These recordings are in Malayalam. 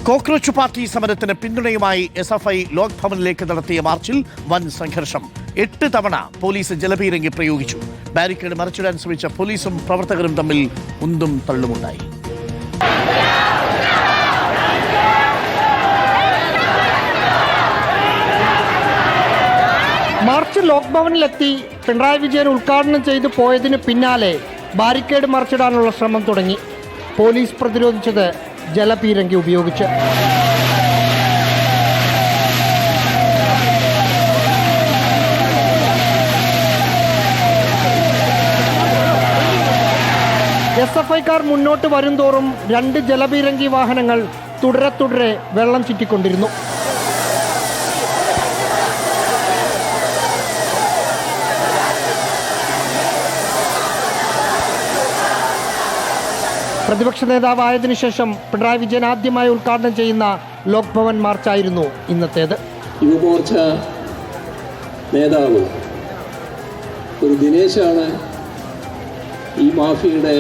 കോക്രോച്ച് പാർട്ടി സമരത്തിന് പിന്തുണയുമായി SFI ലോക് ഭവനിലേക്ക് നടത്തിയ മാർച്ചിൽ വൻ സംഘർഷം. 8 തവണ പോലീസ് ജലപീരങ്കി പ്രയോഗിച്ചു. ബാരിക്കേഡ് മറിച്ചിടാൻ ശ്രമിച്ച പോലീസും പ്രവർത്തകരും തമ്മിൽ ഉന്തും തള്ളുമുണ്ടായി. മാർച്ച് ലോക് ഭവനിലെത്തി പിണറായി വിജയൻ ഉദ്ഘാടനം ചെയ്തു പോയതിന് പിന്നാലെ ബാരിക്കേഡ് മറിച്ചിടാനുള്ള ശ്രമം തുടങ്ങി. പോലീസ് പ്രതിരോധിച്ചത് ജലപീരങ്കി ഉപയോഗിച്ച്. SFIക്കാർ മുന്നോട്ട് വരുംതോറും 2 ജലപീരങ്കി വാഹനങ്ങൾ തുടരെ വെള്ളം ചുറ്റിക്കൊണ്ടിരുന്നു. പ്രതിപക്ഷ നേതാവായതിനു ശേഷം പിണറായി വിജയൻ ആദ്യമായി ഉദ്ഘാടനം ചെയ്യുന്ന ലോക് ഭവൻ മാർച്ചായിരുന്നു ഇന്നത്തേത്. യുവമോർച്ച നേതാവ് ഒരു ദിനേശാണ് ഈ മാഫിയയുടെ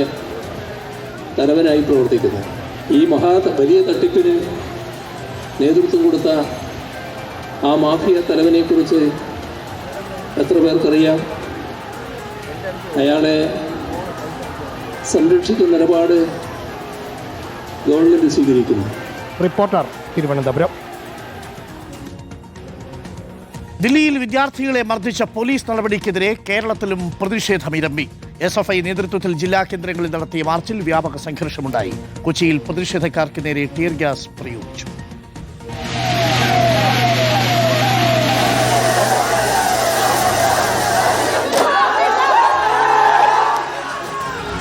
തലവനായി പ്രവർത്തിക്കുന്നത്. ഈ വലിയ തട്ടിപ്പിന് നേതൃത്വം കൊടുത്ത ആ മാഫിയ തലവനെക്കുറിച്ച് എത്ര പേർക്കറിയാം? അയാളെ സംരക്ഷിക്കുന്ന നിലപാട് ഗവൺമെന്റ് സ്വീകരിക്കുന്നു. റിപ്പോർട്ടർ, തിരുവനന്തപുരം. ദില്ലിയിൽ വിദ്യാർത്ഥികളെ മർദ്ദിച്ച പോലീസ് നടപടിക്കെതിരെ കേരളത്തിലും പ്രതിഷേധമിരമ്പി. SFI നേതൃത്വത്തിൽ ജില്ലാ കേന്ദ്രങ്ങളിൽ നടത്തിയ മാർച്ചിൽ വ്യാപക സംഘർഷമുണ്ടായി. കൊച്ചിയിൽ പ്രതിഷേധക്കാർക്ക് നേരെ ടിയർ ഗ്യാസ് പ്രയോഗിച്ചു.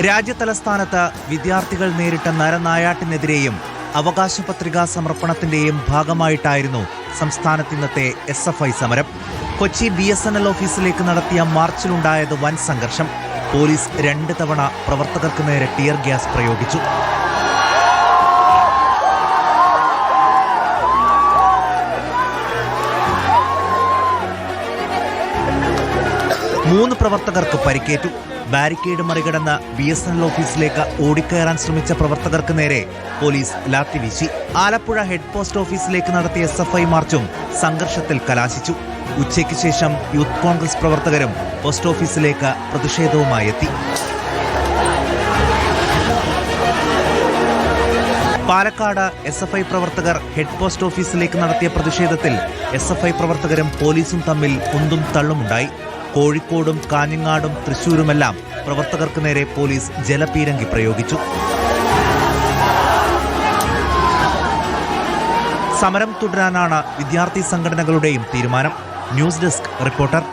രാജ്യതലസ്ഥാനത്ത് വിദ്യാർത്ഥികൾ നേരിട്ട നരനായാട്ടിനെതിരെയും അവകാശ പത്രികാ സമർപ്പണത്തിന്റെയും ഭാഗമായിട്ടായിരുന്നു സംസ്ഥാനത്ത് ഇന്നത്തെ SFI സമരം. കൊച്ചി BSNL ഓഫീസിലേക്ക് നടത്തിയ മാർച്ചിലുണ്ടായത് വൻ സംഘർഷം. പോലീസ് 2 തവണ പ്രവർത്തകർക്ക് നേരെ ടിയർ ഗ്യാസ് പ്രയോഗിച്ചു. മൂന്ന് പ്രവർത്തകർക്ക് പരിക്കേറ്റു. ബാരിക്കേഡ് മറികടന്ന് BSNL ഓഫീസിലേക്ക് ഓടിക്കയറാൻ ശ്രമിച്ച പ്രവർത്തകർക്ക് നേരെ പോലീസ് ലാത്തി വീശി. ആലപ്പുഴ ഹെഡ് പോസ്റ്റ് ഓഫീസിലേക്ക് നടത്തിയ SFI മാർച്ചും സംഘർഷത്തിൽ കലാശിച്ചു. ഉച്ചയ്ക്ക് ശേഷം യൂത്ത് കോൺഗ്രസ് പ്രവർത്തകരും പോസ്റ്റ് ഓഫീസിലേക്ക് പ്രതിഷേധവുമായി എത്തി. പാലക്കാട് SFI പ്രവർത്തകർ ഹെഡ് പോസ്റ്റ് ഓഫീസിലേക്ക് നടത്തിയ പ്രതിഷേധത്തിൽ SFI പ്രവർത്തകരും പോലീസും തമ്മിൽ ഉന്തും തള്ളുമുണ്ടായി. കോഴിക്കോടും കാഞ്ഞങ്ങാടും തൃശൂരുമെല്ലാം പ്രവർത്തകർക്ക് നേരെ പോലീസ് ജലപീരങ്കി പ്രയോഗിച്ചു. സമരം തുടരാനാണ് വിദ്യാർത്ഥി സംഘടനകളുടെയും തീരുമാനം. News desk reporter.